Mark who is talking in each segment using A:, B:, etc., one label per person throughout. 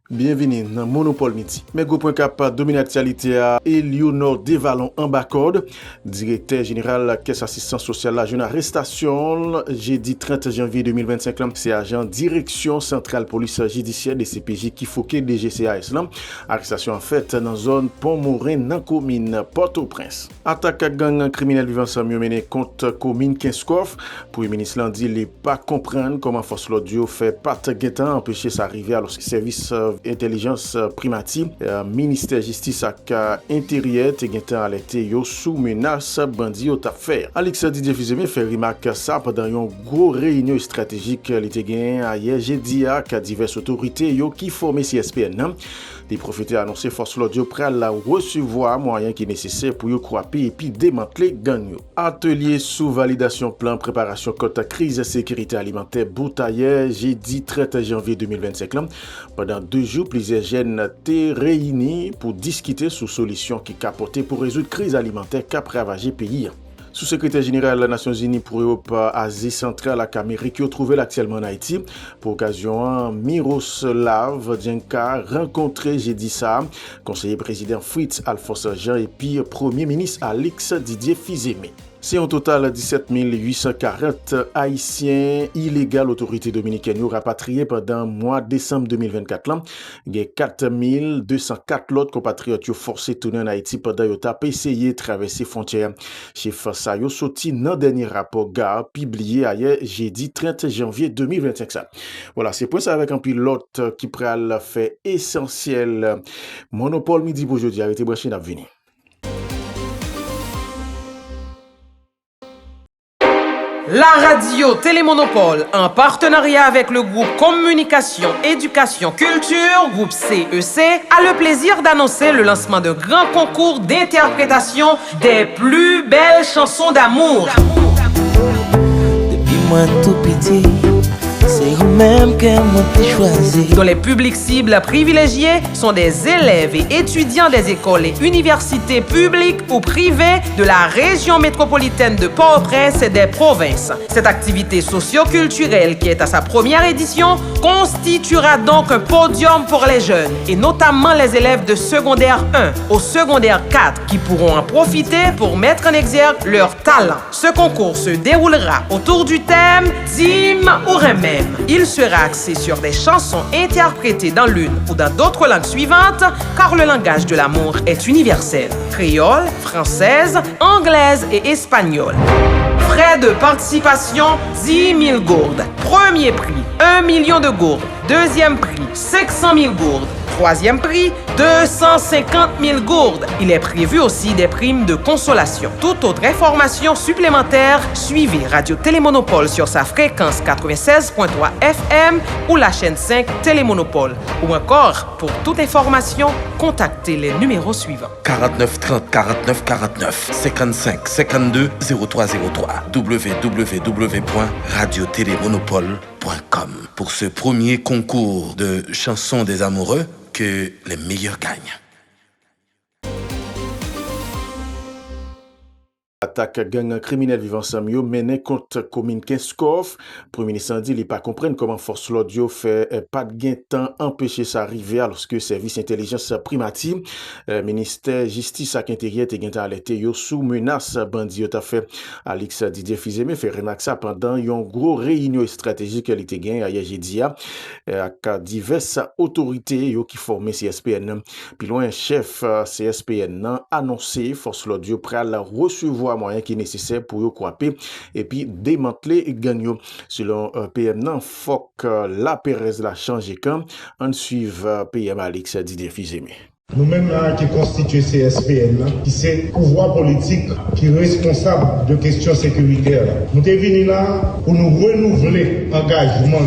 A: Bienvenue dans Monopole Midi. Mais gros point cap domine actualité à Éléonore Desvallons en Bacorde, directeur général caisse assistance sociale la jeune arrestation jeudi 30 janvier 2025 c'est agent direction centrale police judiciaire de CPJ qui foqué DGCAS là. Arrestation en fait dans zone Pont-Morin dans commune Port-au-Prince. Attaque à gang criminel vivant ensemble mené contre commune Kinskov. Pour le ministre l'en dit il pas comprendre comment force l'audio fait pas guettant empêcher sa arrivée à le service intelligence primative ministère justice ak intérieur te gen alerté yo sous menace bandi au affaire. Alex Didier Fizeme fait remarque ça pendant une gros réunion stratégique li te gen hier jeudi ak diverses autorités yo qui formé CSPN. Les professeurs annoncé force l'audio prêt à la recevoir moyens qui nécessaires pour yo croiser et puis démanteler gang yo. Atelier sous validation plan préparation contre crise sécurité alimentaire Boutaillère jeudi 30 janvier 2025 pendant 2 jours plusieurs jeunes étaient réunis pour discuter sur solutions qui capotaient pour résoudre crise alimentaire qui a ravagé pays. Sous-secrétaire général des Nations Unies pour Europe, Asie centrale et Amérique qui trouvé actuellement en Haïti. Pour occasion, Miroslav Djenka rencontré jeudi ça, conseiller président Fritz Alphonse Jean et puis premier ministre Alex Didier Fizeme. C'est en total 17 840 Haïtiens illégaux autorités dominicaines rapatriés pendant le mois de décembre 2024. Il y a 4 204 autres compatriotes forcés de tourner en Haïti pendant qu'ils ont essayé de traverser les frontières. Chef Sayo sorti dans le dernier rapport GAR publié hier jeudi 30 janvier 2025. Voilà, c'est pour ça avec un pilote qui pral fait essentiel. Monopole Midi pour aujourd'hui. Arrêtez branché n'a venir.
B: La radio Télémonopole, en partenariat avec le groupe Communication, Éducation, Culture, groupe CEC, a le plaisir d'annoncer le lancement d'un grand concours d'interprétation des plus belles chansons d'amour.
C: Depuis moi tout petit, c'est vous-même que moi t'ai choisi.
B: Dont les publics cibles privilégiés sont des élèves et étudiants des écoles et universités publiques ou privées de la région métropolitaine de Port-au-Prince et des provinces. Cette activité socio-culturelle qui est à sa première édition constituera donc un podium pour les jeunes et notamment les élèves de secondaire 1 au secondaire 4 qui pourront en profiter pour mettre en exergue leur talent. Ce concours se déroulera autour du thème « Dîme ou remède ». Il sera axé sur des chansons interprétées dans l'une ou dans d'autres langues suivantes, car le langage de l'amour est universel. Créole, française, anglaise et espagnole. Frais de participation, 10 000 gourdes. Premier prix, 1 million de gourdes. Deuxième prix, 500 000 gourdes. Troisième prix, 250 000 gourdes. Il est prévu aussi des primes de consolation. Toute autre information supplémentaire, suivez Radio Télémonopole sur sa fréquence 96.3 FM ou la chaîne 5 Télémonopole. Ou encore, pour toute information, contactez les numéros suivants.
D: 49 30 49 49 55 52 0303 www.radiotélémonopole.com. Pour ce premier concours de chansons des amoureux, que les meilleurs gagnent.
A: Attaque gang criminel vivant ensemble mené contre commune Kinskov. Premier ministre dit il pas comprendre comment force l'audio fait pas de gain temps empêcher ça arriver alors que service intelligence primative ministère justice ak intérieur te gain alerté yo sous menace bandi yo ta fait Alex Didier Fizeme fait remarque ça pendant une gros réunion stratégique li te gain hier jeudi ak diverses autorités yo qui formé CSPN. Puis loin chef CSPN annoncé force l'audio prêt à la recevoir moyens qui est nécessaire pour yo croiser et puis démanteler gang. Selon PM nan faut que la Perez la changer quand on suive PM Alex Didier Fizeme.
E: Nous-mêmes là qui constituent CSPN, qui c'est pouvoir politique qui est responsable de questions sécuritaires. Nous sommes venus là pour nous renouveler l'engagement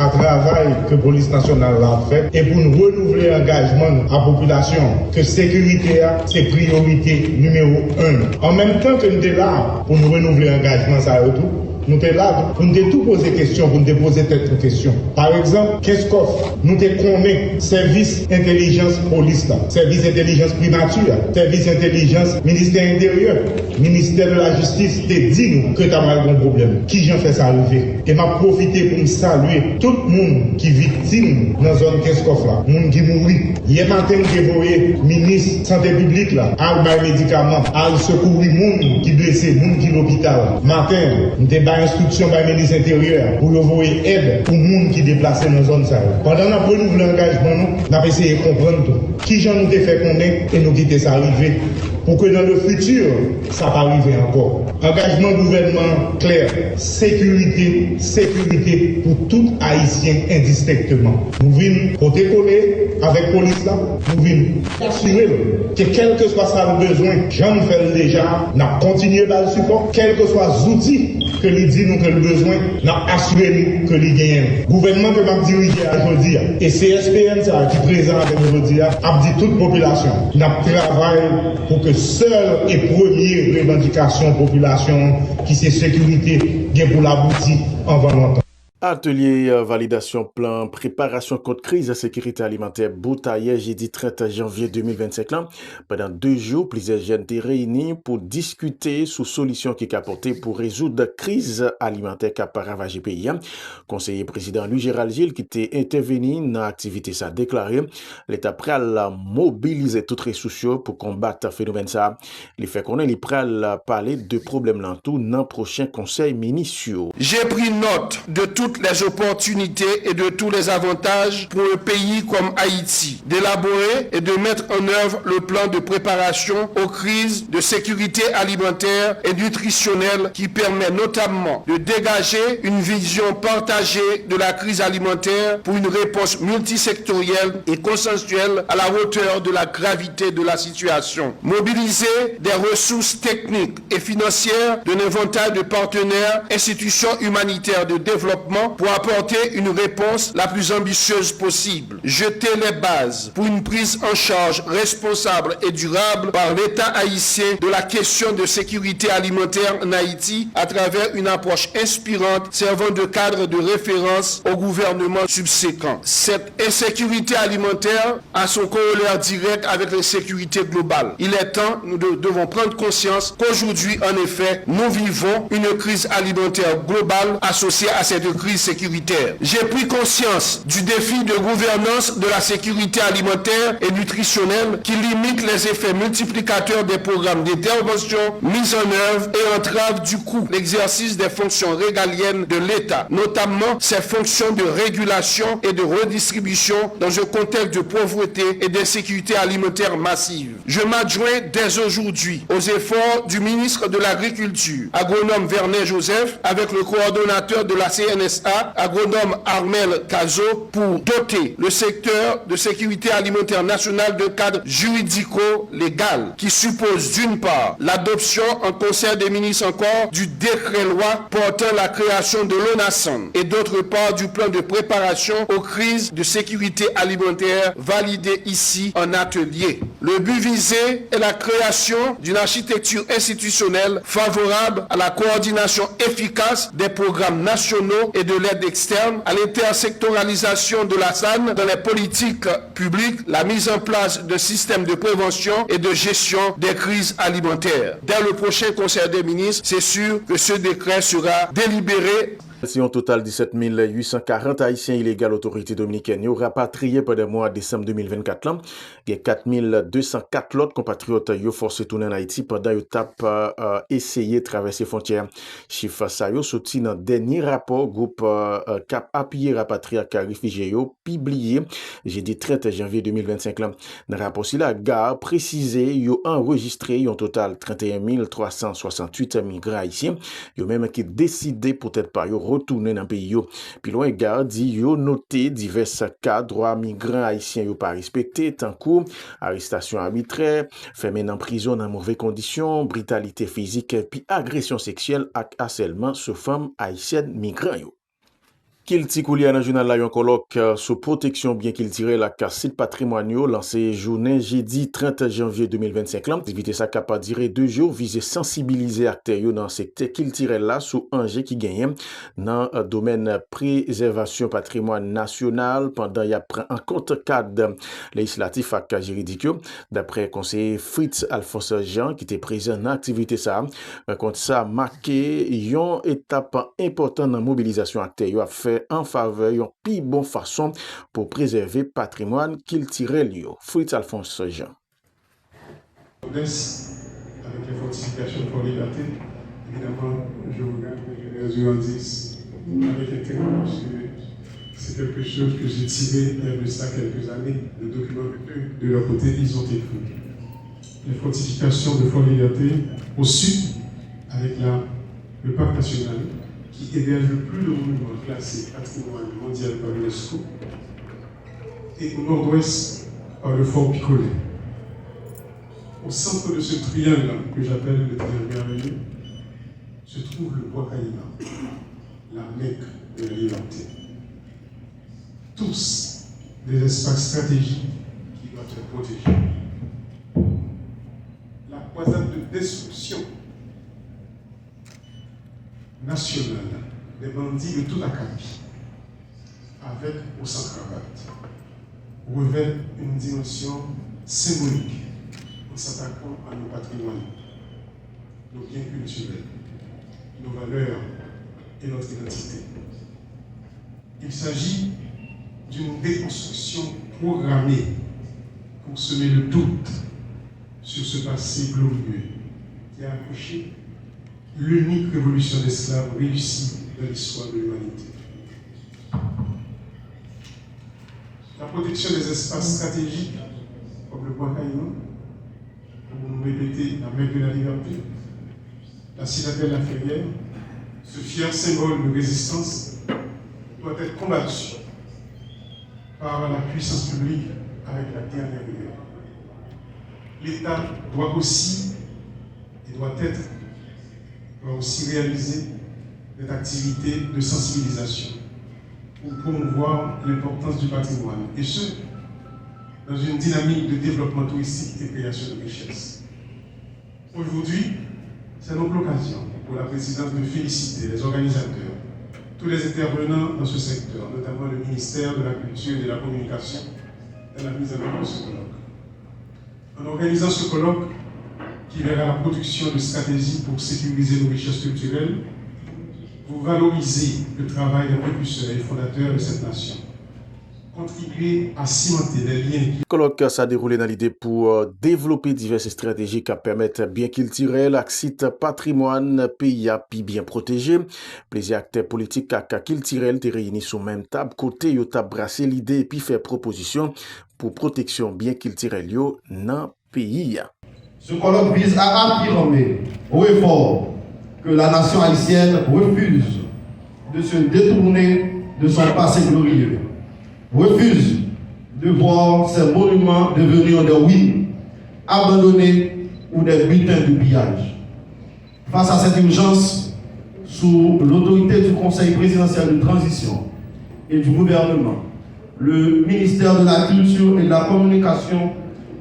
E: à travail que la police nationale a fait et pour nous renouveler l'engagement à la population que sécurité c'est priorité numéro 1. En même temps que nous sommes là pour nous renouveler l'engagement ça et tout, nous sommes là pour nous tout poser questions, pour nous poser tête questions. Par exemple, qu'est-ce qu'offre? Nous te connaissons service intelligence police, service intelligence primature, service intelligence ministère intérieur, ministère de la justice, te dit nous que tu as mal un problème. Qui j'en fait ça arriver? Et m'a profité pour me saluer tout le monde qui est victime dans la zone qu'est-ce qu'offre là, monde qui mourit. Hier matin, j'ai envoyé ministre santé publique là, à le médicaments, à secourir monde qui blessé, monde qui l'hôpital. Matin, nous avons instruction par le ministre intérieur pour envoyer aide pour monde qui déplacé dans la zone ça. Pendant notre renouvelé l'engagement, nous avons essayé de comprendre tout. Qui j'en nous fait connaître et nous quitter ça arriver pour que dans le futur, ça va arriver encore. Engagement gouvernement clair, sécurité pour tout Haïtien indistinctement. Nous venons côté collé avec police là, nous venons assurer que quel que soit ça le besoin, j'en fais déjà, n'a continué par le support, quels que soient les outils que lui dit nous que le besoin, n'a assuré nous que lui gagne. Gouvernement que m'a dirigé aujourd'hui et CSPN ça qui présent avec nous aujourd'hui a dit toute population, n'a travaillé pour que seule et première revendication population qui c'est sécurité bien pour l'aboutir avant longtemps.
A: Atelier validation plan préparation contre crise de sécurité alimentaire Boutaille jeudi 30 janvier 2025 là. Pendant 2 jours, plusieurs jeunes étaient réunis pour discuter sur solutions qui apportées pour résoudre la crise alimentaire qui a ravagé le pays. Conseiller président Louis Gérald Gilles qui était intervenu dans l'activité ça déclaré l'État prêt à mobiliser toutes les ressources pour combattre le phénomène ça. Il fait qu'on est prêt à parler de problèmes là tout dans le prochain conseil municipal.
F: J'ai pris note de toutes les opportunités et de tous les avantages pour un pays comme Haïti, d'élaborer et de mettre en œuvre le plan de préparation aux crises de sécurité alimentaire et nutritionnelle qui permet notamment de dégager une vision partagée de la crise alimentaire pour une réponse multisectorielle et consensuelle à la hauteur de la gravité de la situation. Mobiliser des ressources techniques et financières d'un éventail de partenaires, institutions humanitaires de développement pour apporter une réponse la plus ambitieuse possible. Jeter les bases pour une prise en charge responsable et durable par l'État haïtien de la question de sécurité alimentaire en Haïti à travers une approche inspirante servant de cadre de référence au gouvernement subséquent. Cette insécurité alimentaire a son corollaire direct avec l'insécurité globale. Il est temps, nous devons prendre conscience qu'aujourd'hui, en effet, nous vivons une crise alimentaire globale associée à cette crise sécuritaire. J'ai pris conscience du défi de gouvernance de la sécurité alimentaire et nutritionnelle qui limite les effets multiplicateurs des programmes d'intervention mis en œuvre et entrave du coup l'exercice des fonctions régaliennes de l'État, notamment ses fonctions de régulation et de redistribution dans un contexte de pauvreté et d'insécurité alimentaire massive. Je m'adjoins dès aujourd'hui aux efforts du ministre de l'Agriculture, agronome Vernet Joseph, avec le coordonnateur de la CNSA, agronome Armel Cazo, pour doter le secteur de sécurité alimentaire nationale de cadre juridico-légal qui suppose d'une part l'adoption en Conseil des ministres encore du décret-loi portant la création de l'ONASAN et d'autre part du plan de préparation aux crises de sécurité alimentaire validé ici en atelier. Le but visé est la création d'une architecture institutionnelle favorable à la coordination efficace des programmes nationaux et de l'aide externe, à l'intersectoralisation de la SAN dans les politiques publiques, la mise en place de systèmes de prévention et de gestion des crises alimentaires. Dès le prochain Conseil des ministres, c'est sûr que ce décret sera délibéré.
A: Si en total 17 840 Haïtiens illégaux autorités dominicaines ont rapatrié pendant le mois de décembre 2024. Là. Il y a 4 204 autres compatriotes qui ont forcé de tourner en Haïti pendant qu'ils ont essayé de traverser les frontières. Chiffre ça est sorti dans le dernier rapport groupe Cap appuyé rapatrié à réfugiés publié jeudi 30 janvier 2025. Là. Dans le rapport, la gare précisé qu'ils ont enregistré un total 31 368 migrants haïtiens. Ils ont même qui décidé peut-être pas retourner dans le pays. Puis loin garde dit yo noté divers cas droits migrants haïtiens yo pas respecté tant que arrestation arbitraire, fermé en prison dans mauvaises conditions, brutalité physique puis agression sexuelle et harcèlement sur femmes haïtiennes migrants yo. Kilti Koulia dans le journal là, un colloque sur protection bien qu'il tire la site patrimoniaux lancé journée jeudi 30 janvier 2025. L'activité ça capable durer 2 jours visé sensibiliser acteurs dans le secteur qu'il tire là sous enjeu qui gagne dans le domaine préservation patrimoine national pendant il y a pris en compte cadre législatif et juridique. D'après conseiller Fritz Alphonse Jean qui était présent dans l'activité ça, compte ça marqué une étape importante dans la mobilisation acteurs a fait en faveur d'une plus bonne façon pour préserver le patrimoine qu'il tirait lieu. Fritz Alphonse Jean.
G: Avec les fortifications de Fort-Liberté, évidemment, je regarde les indices avec intérêt parce que c'est quelque chose que j'ai tiré il y a de ça quelques années. Le document de leur côté, ils ont écrit. Les fortifications de Fort-Liberté au sud, avec le parc national, qui héberge le plus de monuments classés patrimoine mondial par l'UNESCO, et au nord-ouest par le fort Picolet. Au centre de ce triangle que j'appelle le triangle merveilleux se trouve le bois Caïma, la Mecque de la liberté. Tous des espaces stratégiques qui doivent être protégés. La croisade de destruction nationale des bandits de tout acabit, avec ou sans cravate, revêt une dimension symbolique en s'attaquant à nos patrimoines, nos biens culturels, nos valeurs et notre identité. Il s'agit d'une déconstruction programmée pour semer le doute sur ce passé glorieux qui a accouché l'unique révolution d'esclaves réussie dans l'histoire de l'humanité. La protection des espaces stratégiques, comme le bois Caïman, pour nous répéter la Mecque de la liberté, la citadelle La Ferrière, ce fier symbole de résistance, doit être combattu par la puissance publique avec la dernière rigueur. L'État doit aussi réaliser des activités de sensibilisation pour promouvoir l'importance du patrimoine, et ce, dans une dynamique de développement touristique et création de richesses. Aujourd'hui, c'est donc l'occasion pour la présidence de féliciter les organisateurs, tous les intervenants dans ce secteur, notamment le ministère de la Culture et de la Communication, dans la mise en œuvre de ce colloque. En organisant ce colloque, qui verra la production de stratégies pour sécuriser nos richesses culturelles, vous valorisez le travail des précurseurs et fondateurs de cette nation. Contribuer à cimenter les liens.
A: Le colloque s'est déroulé dans l'idée pour développer diverses stratégies qui permettent bien culturel, site patrimoine, pays à bien protégé. Plusieurs acteurs politiques à culturel étaient réunis sur même table, côté yo t'a brassé l'idée et puis faire proposition pour protection bien culturel yo dans pays.
H: Ce colloque vise à affirmer au effort que la nation haïtienne refuse de se détourner de son passé glorieux, refuse de voir ses monuments devenir des ruines, abandonnés ou des butins de pillage. Face à cette urgence, sous l'autorité du Conseil présidentiel de transition et du gouvernement, le ministère de la Culture et de la Communication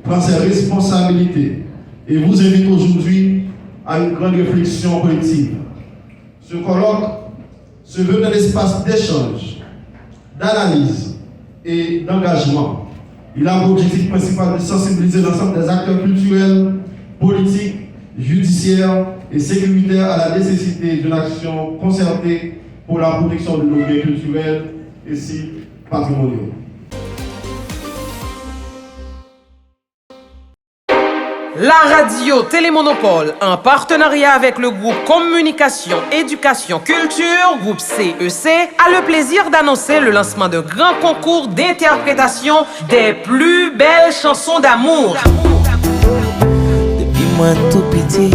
H: prend ses responsabilités et vous invite aujourd'hui à une grande réflexion collective. Ce colloque se veut un espace d'échange, d'analyse et d'engagement. Il a pour objectif principal de sensibiliser l'ensemble des acteurs culturels, politiques, judiciaires et sécuritaires à la nécessité d'une action concertée pour la protection de nos biens culturels et sites patrimoniaux.
B: La radio Télémonopole, en partenariat avec le groupe Communication, Éducation, Culture, groupe CEC, a le plaisir d'annoncer le lancement d'un grand concours d'interprétation des plus belles chansons d'amour.
C: Depuis moi tout petit,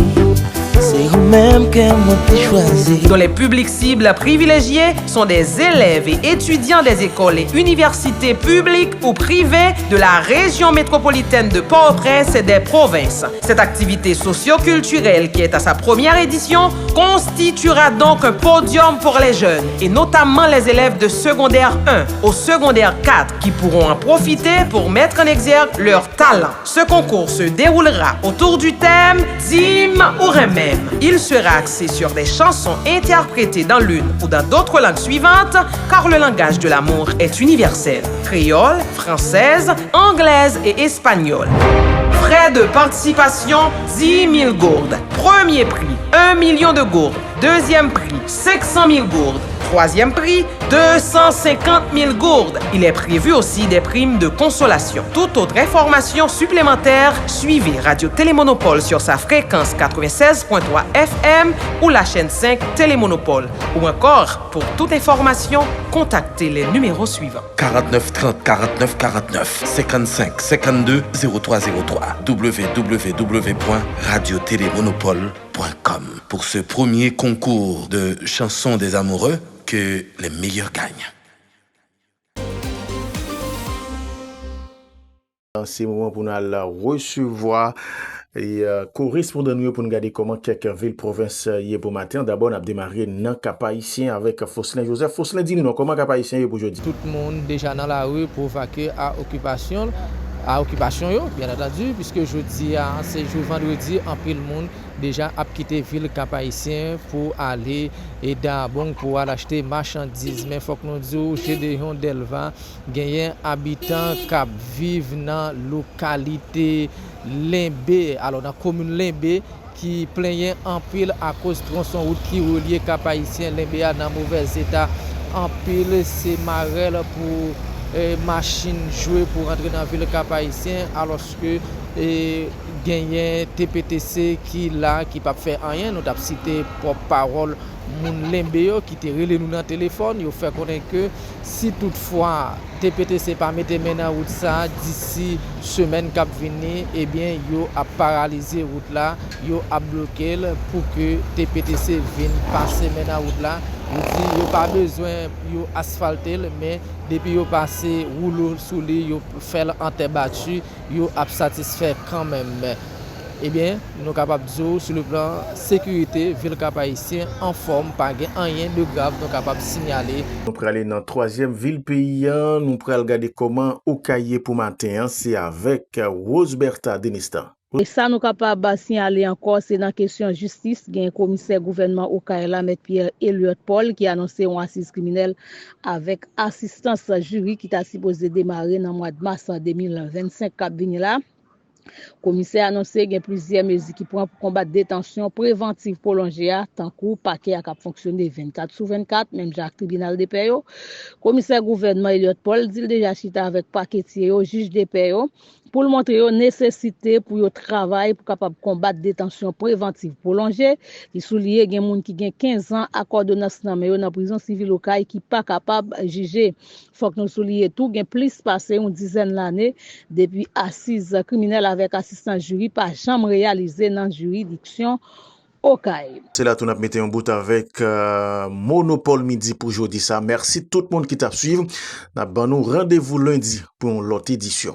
C: c'est vous-même que moi t'ai choisi.
B: Dont les publics cibles privilégiés sont des élèves et étudiants des écoles et universités publiques ou privées de la région métropolitaine de Port-au-Prince et des provinces. Cette activité socio-culturelle qui est à sa première édition constituera donc un podium pour les jeunes et notamment les élèves de secondaire 1 au secondaire 4 qui pourront en profiter pour mettre en exergue leur talent. Ce concours se déroulera autour du thème « Dîme ou remède ». Il sera axé sur des chansons interprétées dans l'une ou dans d'autres langues suivantes car le langage de l'amour est universel. Créole, française, anglaise et espagnole. Frais de participation, 10 000 gourdes. Premier prix, 1 million de gourdes. Deuxième prix, 500 000 gourdes. Troisième prix, 250 000 gourdes. Il est prévu aussi des primes de consolation. Toute autre information supplémentaire, suivez Radio Télémonopole sur sa fréquence 96.3 FM ou la chaîne 5 Télémonopole. Ou encore, pour toute information, contactez les numéros suivants.
D: 49 30 49 49 55 52 0303 www.radiotélémonopole.com. Pour ce premier concours de chansons des amoureux, que les meilleurs gagnent.
A: Dans ces moments pour nous recevoir et correspondant nous pour nous regarder comment quelques villes provinces hier pour matin. D'abord on a démarré dans Cap Haïtien avec Fosselin Joseph. Fosselin, dis-nous comment Cap Haïtien hier pour aujourd'hui.
I: Tout le monde déjà dans la rue pour vaquer à occupation bien entendu, puisque jeudi c'est jour vendredi en pile monde déjà a quitté ville Cap Haïtien pour aller et d'abord pour aller acheter marchandises, mais faut que nous disions Gédéon Delva gagnent habitants cap vivent dans localité Limbé, alors dans commune Limbé qui plaignait en pile à cause de tronçon route qui relie Cap Haïtien Limbé dans mauvais état. En pile c'est marel pour machine jouée pour rentrer dans la ville Cap Haïtien alors que gagné TPTC qui là qui pas faire rien. Nous avons cité pour parole moun Lembe qui te relé nous dans téléphone, il fait connaître que si toutefois TPTC pas mettre main dans route ça d'ici semaine cap venir, eh bien yo a paralysé route là, yo a bloqué pour que TPTC vienne passer main dans route là. Yo pas besoin yo asphalter mais depuis yo passer rouleau sous lui yo fait enterbattu, yo a satisfait quand même. Eh bien, nous sommes capables de dire sur le plan sécurité, ville Cap Haïtien en forme, pas rien de grave, nous sommes capables de signaler.
A: Nous allons aller dans la troisième ville paysan, nous allons regarder comment au cahier pour matin, c'est avec Roseberta Denista.
J: Et ça, nous sommes capables de signaler encore, c'est dans la question de justice. Il y a un commissaire gouvernement au Kaila, M. Pierre Elliott Paul, qui a annoncé une assise criminelle avec assistance jury qui est supposé démarrer dans le mois de mars 2025. Là. Commissaire a annoncé qu'il y a plusieurs mesures qui prend pour combattre détention préventive prolongée, tant que paquet a fonctionné 24/24, même Jacques tribunal de paix. Commissaire gouvernement Elliott Paul dit déjà chita avec paquetier au juge de paix pour montrer la nécessité pour le travail pour capable combattre détention préventive prolongée. Il souligne qu'il y a des gens qui ont 15 ans à coordonnance dans la prison civile locale qui pas capable de juger. Faut que nous soulignions tout, il y a plus passé une dizaine d'années depuis assise criminelle avec assistant jury pas jamais réalisé dans la juridiction au CAI.
A: C'est là que nous avons mis un bout avec Monopole Midi pour aujourd'hui. Merci tout le monde qui t'a suivi. Nous avons rendez-vous lundi pour l'autre édition.